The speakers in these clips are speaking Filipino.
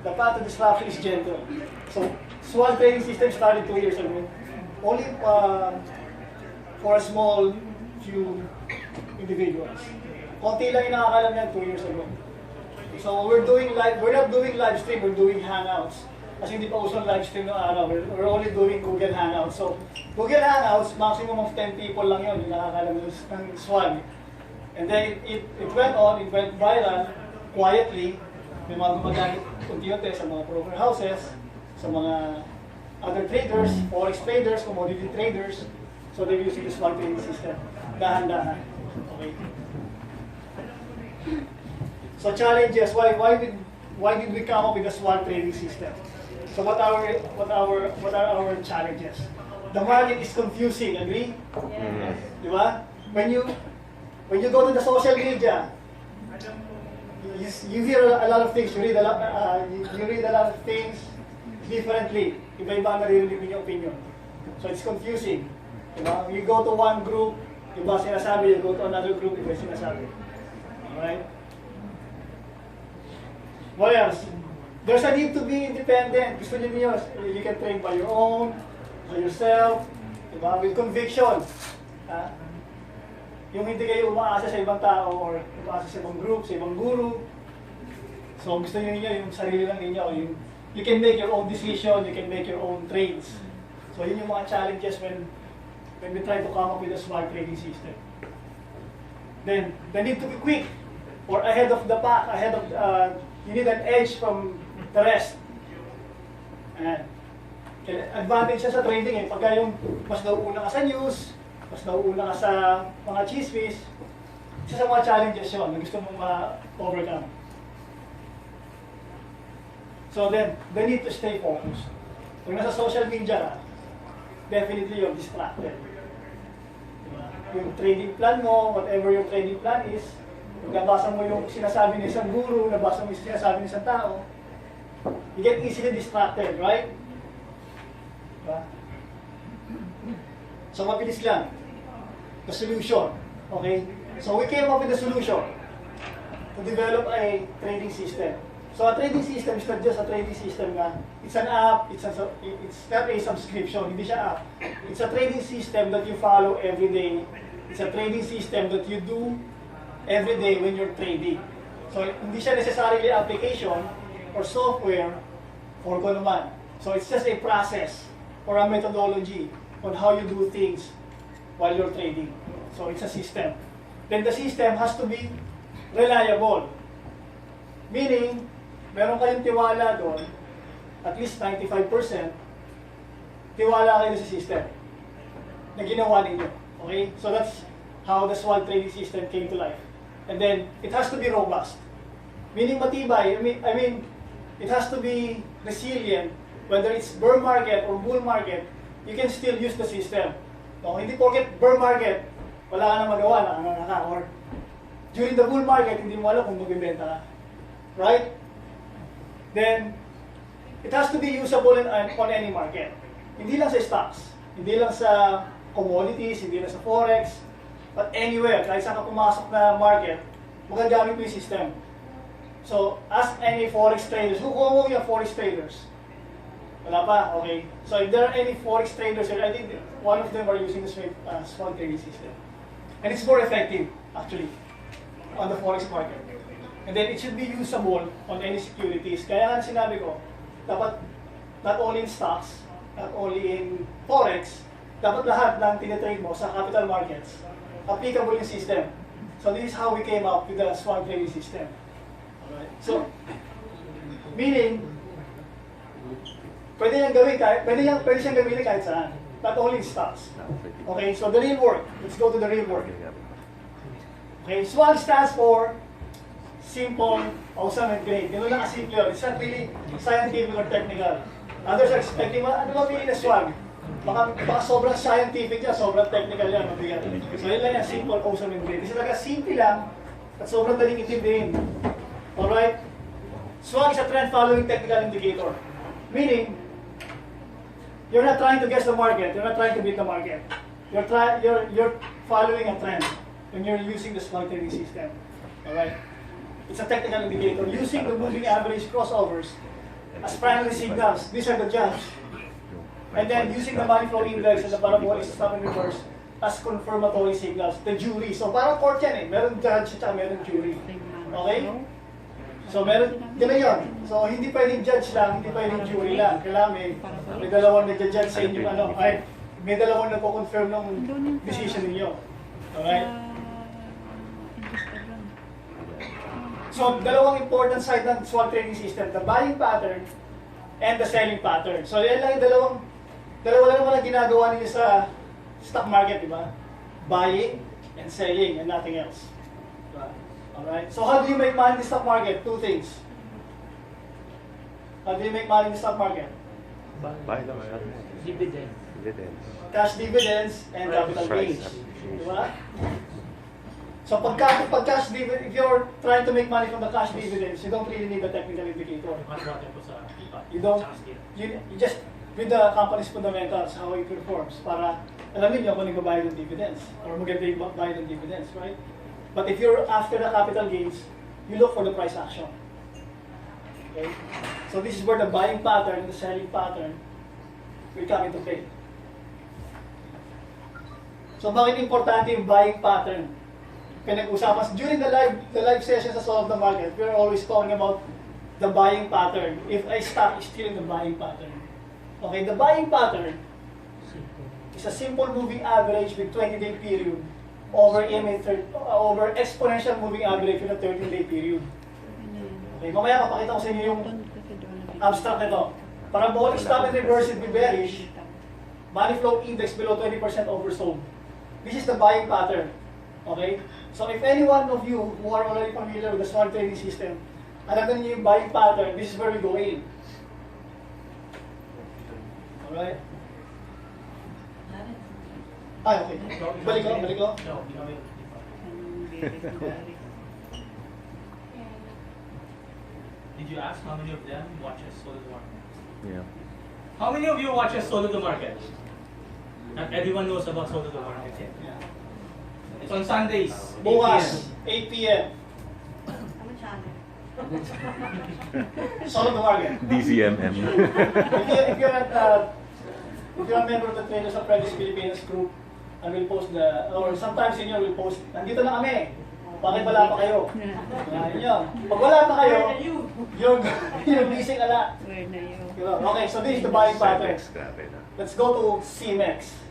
the path to disruption is gentle. So, SWOT trading system started 2 years ago. Only for a small few individuals. Konti lang yung nakakalam yan 2 years ago. So, we're not doing live stream, we're doing Hangouts. Kasi hindi pa uso live stream ng araw. We're only doing Google Hangouts. So, Google Hangouts, maximum of 10 people lang yun, yung nakakalam ng SWOT. And then, it went on, it went viral, quietly. May mga gumagamit unti-unti sa mga broker houses, sa mga other traders, forex traders, commodity traders. So they're using the SWOT trading system. Dahan-dahan. Okay. So challenges. Why did we come up with the SWOT trading system? So what are our challenges? The market is confusing. Agree? Yes. Di ba? When you go to the social media, you hear a lot of things. You read a lot of things differently. Iba-iba ang naririnig niyo opinion. So it's confusing. Diba? You go to one group, iba sinasabi. You go to another group, iba sinasabi. Alright? What else? There's a need to be independent. Gusto niyo, you can trade by your own, by yourself, diba? With conviction. Yung hindi kayo umaasa sa ibang tao or umaasa sa ibang group, sa ibang guru. So gusto niyo yung sarili lang ninyo. You can make your own decision, you can make your own trades. So yun yung mga challenges when we try to come up with a SWOT trading system. Then, the need to be quick or ahead of the pack, you need an edge from the rest. And advantage siya sa trading pagka yung mas nauuna ka sa news, mas nauuna ka sa mga chismis, isa sa mga challenges yun na gusto mong ma-overcome. So then, the need to stay focused. Kung nasa social media, definitely you're distracted. Yung trading plan mo, whatever your trading plan is, nabasa mo yung sinasabi ng isang guru, nabasa mo yung sinasabi ng isang tao, you get easily distracted, right? Diba? So mabilis lang. The solution. Okay? So we came up with a solution to develop a trading system. So a trading system is not just a trading system na it's an app, it's not a subscription, hindi siya app. It's a trading system that you follow every day. It's a trading system that you do every day when you're trading. So hindi siya necessarily application or software or kung naman. So it's just a process or a methodology on how you do things while you're trading. So it's a system. Then the system has to be reliable. Meaning, meron kayong tiwala doon, at least 95%, tiwala kayo sa system na ginawa ninyo. Okay? So that's how the SWOT trading system came to life. And then, it has to be robust. Meaning matibay. I mean, it has to be resilient. Whether it's bear market or bull market, you can still use the system. No, hindi porket bear market, wala ka na magawa, nakanganga ka. Or during the bull market, hindi mo alam kung magbibenta ka. Right? Then, it has to be usable on any market. Hindi lang sa stocks, hindi lang sa commodities, hindi lang sa forex, but anywhere, kahit saan ka pumasok na market, magagamit mo yung system. So, ask any forex traders. Who mo yung forex traders? Wala pa? Okay. So, if there are any forex traders here, I think one of them are using the SWOT trading system. And it's more effective, actually, on the forex market. And then it should be usable on any securities. Kaya nga sinabi ko, dapat not only in stocks, not only in forex, dapat lahat ng tinitrade mo sa capital markets, applicable yung system. So this is how we came up with the SWOT trading system. Alright? So, meaning, pwede siyang gawin kahit saan. Not only in stocks. Okay, so the real work. Let's go to the real work. Okay, SWOT stands for simple, awesome, and great. Ganun lang kasimple yun. It's not really scientific or technical. Others are expecting, ano ba meaning na SWOT? Baka sobrang scientific yan, sobrang technical yan. Mabigat. So yun lang yan, simple, awesome, and great. Kasi talaga simple lang at sobrang daling intindihin. Alright? SWOT is a trend following technical indicator. Meaning, you're not trying to guess the market, you're not trying to beat the market. You're following a trend when you're using the SWOT trading system. Alright? It's a technical indicator. Using the moving average crossovers, as primary signals. These are the judge. And then using the money flow index and the parabolic stop and reverse as confirmatory signals. The jury. So parang court yan eh. Meron judge at meron jury. Okay? So meron, gano'n yun. So hindi pwedeng judge lang, hindi pwedeng jury lang. Kailangan may dalawang nag-judge sa inyo ano. Ay, may dalawang nagko-confirm ng decision ninyo. Alright? So dalawang important side ng swap trading system, the buying pattern and the selling pattern. So yan lang yung dalawa lang naman ang ginagawa ninyo sa stock market, di ba? Buying and selling and nothing else. Diba? Alright? So how do you make money in the stock market? Two things. How do you make money in the stock market? Buy lang siya. Dividend. Dividends. Cash dividends and capital Price gains. appreciation. Diba? So pag cash dividend, if you're trying to make money from the cash dividends, you don't really need a technical indicator. You don't, you just, with the company's fundamentals, how it performs, para alamin nyo kung nagbabayad ng dividends, or maganda yung bayad ng dividends, right? But if you're after the capital gains, you look for the price action. Okay? So this is where the buying pattern and the selling pattern will come into play. So bakit importante yung buying pattern? Pinag-usapan during the live sessions sa Solve the Market, we're always talking about the buying pattern. If a stock is still in the buying pattern. Okay, the buying pattern is a simple moving average with 20-day period over over exponential moving average with a 13-day period. Okay, mamaya papakita ko sa inyo yung abstract nito. Parabolic stop and reverse will be bearish. Money flow index below 20% oversold. This is the buying pattern. Okay? So if any one of you who are already familiar with the smart trading system, alam na niyo yung buying pattern, this is where we go in. Alright? Ay, okay. Balik ko. Did you ask how many of them watches Solo the Market? Yeah. How many of you watches Solo the Market? Not everyone knows about Solo the Market yet. Yeah. It's on Sundays. 8 Bukas, p.m. 8 p.m. Solo the Market. DCMM. If you're a member of the Traders Apprentice Philippines group, and we'll post or sometimes senior will post, nandito na kami. Bakit wala pa kayo? Yun. Pag wala pa kayo, you're missing a lot. Okay, so this is the buying pattern. Grabe na. Let's go to CMEX.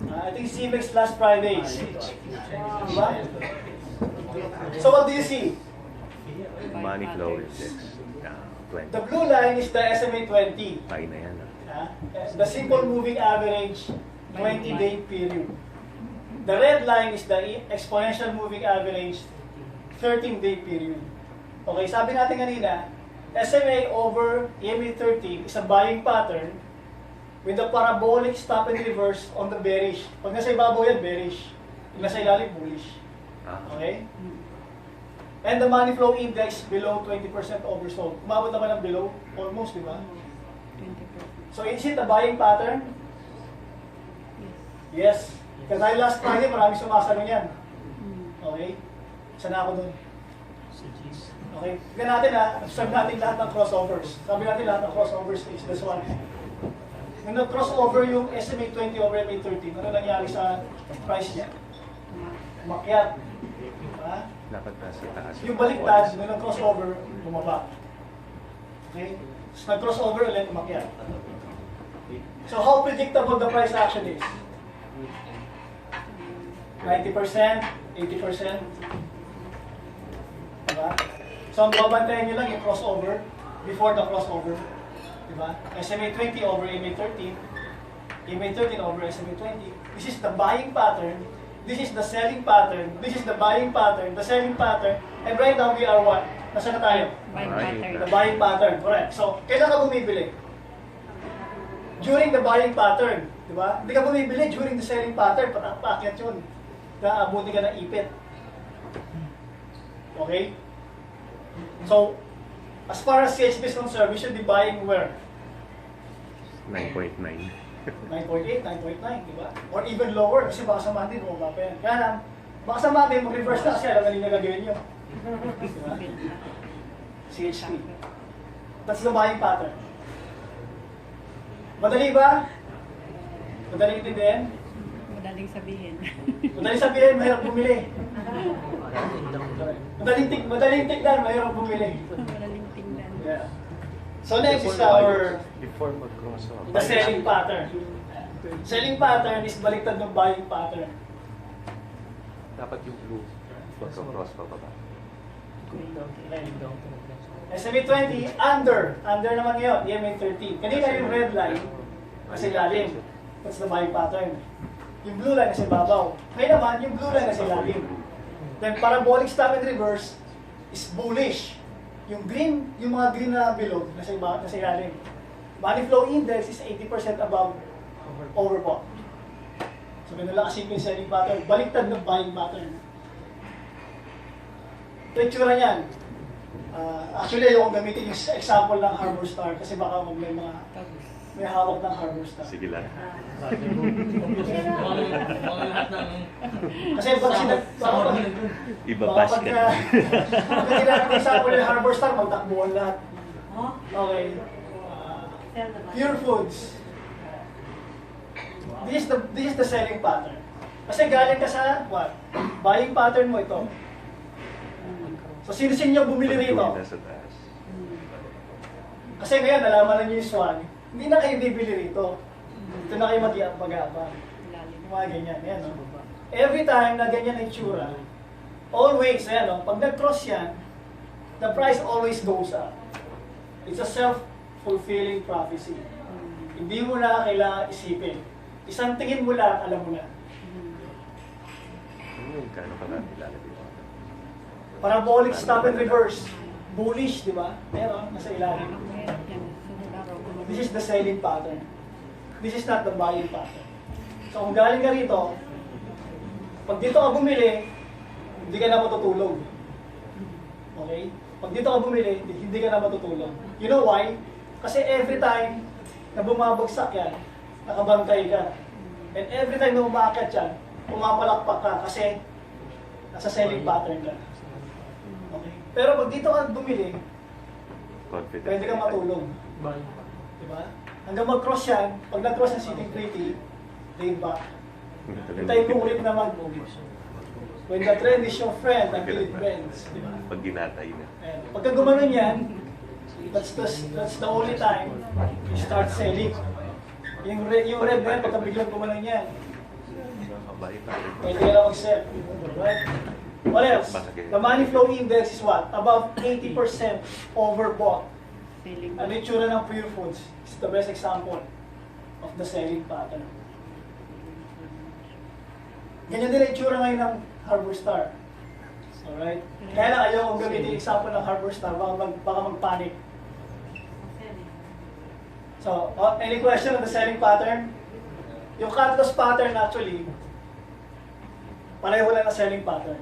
I think CMEX last Friday. Diba? So what do you see? Money flow index. 20. The blue line is the SMA 20. High na yan. The simple moving average 20-day period. The red line is the exponential moving average 13-day period. Okay, sabi natin kanina, SMA over EMA 13 is a buying pattern with a parabolic stop and reverse on the bearish. Pag nasa ibabaw yan, bearish. Pag nasa ilalim, bullish. Okay? And the money flow index below 20% oversold. Umabot naman ng below, almost, di ba? 20%. So is it a buying pattern? Yes. Kasi last Friday, marami sumasalo niyan. Okay? Sana ako dun. Okay? Tignan natin observe natin lahat ng crossovers. Sabi natin lahat ng crossovers is this one. Nung nag-crossover yung SMA 20 over SMA 13, ano nangyari sa price niya? Umakyat. Diba? Dapat nasa taas. Yung baliktad, nung nag-crossover, bumaba. Okay? Tapos nag-crossover ulit, umakyat. So how predictable the price action is? 90%, 80%. Diba? So ang babantayan nyo lang yung crossover before the crossover. Diba? SMA 20 over SMA 13, SMA 13 over SMA 20. This is the buying pattern. This is the selling pattern. This is the buying pattern, the selling pattern. And right now we are what? Nasaan na tayo? Buying pattern. The buying pattern, correct. So, kailan ka bumibili? During the buying pattern, di ba? Hindi ka bumibili during the selling pattern, paakyat yun. Naabuti ka ng ipit. Okay? So, as far as CHB is concerned, we should be buying where? 9.9. 9.8, 9.9, di ba? Or even lower, kasi baka sa Monday, bumaba pa yan. Kaya lang, baka sa Monday, mag-reverse na kasi alam na nila gagawin nyo. Di ba? CHP. That's the buying pattern. Madali ba? Madali intindihin? Madaling sabihin. Madali sabihin, mahirap bumili. Madaling tignan, mahirap bumili. Madaling tingnan. Yeah. So next is our Before mag-cross off. the selling pattern. Selling pattern is baliktad ng buying pattern. Dapat yung blue. Mag-cross pa ba? SMA 20, under. Under naman ngayon, EMA 13. Kanina yung red line, nasa ilalim. That's the buying pattern. Yung blue line nasa ibabaw. Ngayon naman, yung blue line nasa ilalim. Then parabolic stop and reverse is bullish. Yung green, yung mga green na bilog, nasa ilalim. Money flow index is 80% above overbought. So ganun lang kasimple yung selling pattern. Baliktad ng buying pattern. Ito yung tsura niyan. Actually, ayokong gamitin yung example ng Harbor Star kasi baka may hawak ng Harbor Star. Sige lang. Mga lahat ng Kasi pag Ibabash ka na. pag ginamit yung example ng Harbor Star, magtakbuhan lahat. Oh, Okay. sell naman. Pure Foods. This is the selling pattern. Kasi galing ka sa what? Buying pattern mo ito. So sino yung bumili rito? Nasa taas. Kasi ngayon, nalaman na niyo yung swag, hindi na kayo bibili rito. Ito na kayo mag-aabang. Lalim. Yung mga ganyan, yan, no? Every time na ganyan ang itsura, always, ayan, no? Pag nag-cross yan, the price always goes up. It's a self-fulfilling prophecy. Hindi mo na kailangan isipin. Isang tingin mo lang, alam mo na. Ano yung kano ka natin ilalagay? Parabolic stop and reverse. Bullish, di ba? Meron, nasa ilalim. Yan, sunod araw. This is the selling pattern. This is not the buying pattern. So kung galing ka rito, pag dito ka bumili, hindi ka na matutulog. Okay? Pag dito ka bumili, hindi ka na matutulog. You know why? Kasi every time na bumabagsak yan, nakabantay ka. And every time na umaakyat yan, pumapalakpak ka kasi nasa selling pattern ka. Okay? Pero pag dito ka bumili, Confident. pwede ka matulog. Diba? Hanggang mag-cross yan, pag nag-cross ng sitting pretty, laid back. Hintayin mo ulit na mag-move. When the trend is your friend, until it bends. Diba? Pag ginatay na. Ayan. Pagka gumanon yan, that's the only time you start selling. Yung red na yan, pagka biglang gumanon yan, Kabay pa rin. pwede ka na mag-sell. Right? What else? The money flow index is what? Above 80% overbought. Selling. Ano yung tsura ng Pure Foods? It's the best example of the selling pattern. Ganyan din ang tsura ngayon ng Harbor Star. Alright? Kaya lang ayaw kong gamitin yung example ng Harbor Star, baka mag-panic. So, any question on the selling pattern? Yung cut loss pattern actually, pareho lang na selling pattern.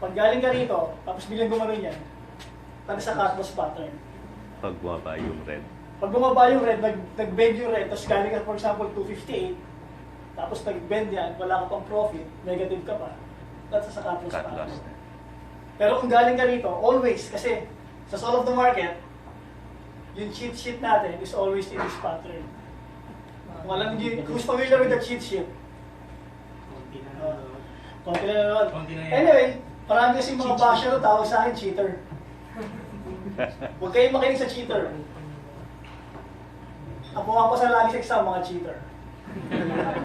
Pag galing ka rito, tapos biglang gumanon yan, tabi sa cut loss pattern. Pag bumaba yung red. Pag bumaba yung red, nag-bend yung red, tapos galing ka for example 258, tapos nag-bend yan, wala ka pang profit, negative ka pa, that's sa cut loss Cut pattern. loss. Pero kung galing ka rito, always, kasi sa soul of the market, yung cheat sheet natin is always in this pattern. Kung alam niyo, who's familiar with the cheat sheet? Konti na naman. Konti na yan. Anyway, marami kasi mga basher na tawag sa akin, cheater. Huwag kayong makinig sa cheater. Ang pumapasa lagi sa exam, mga cheater.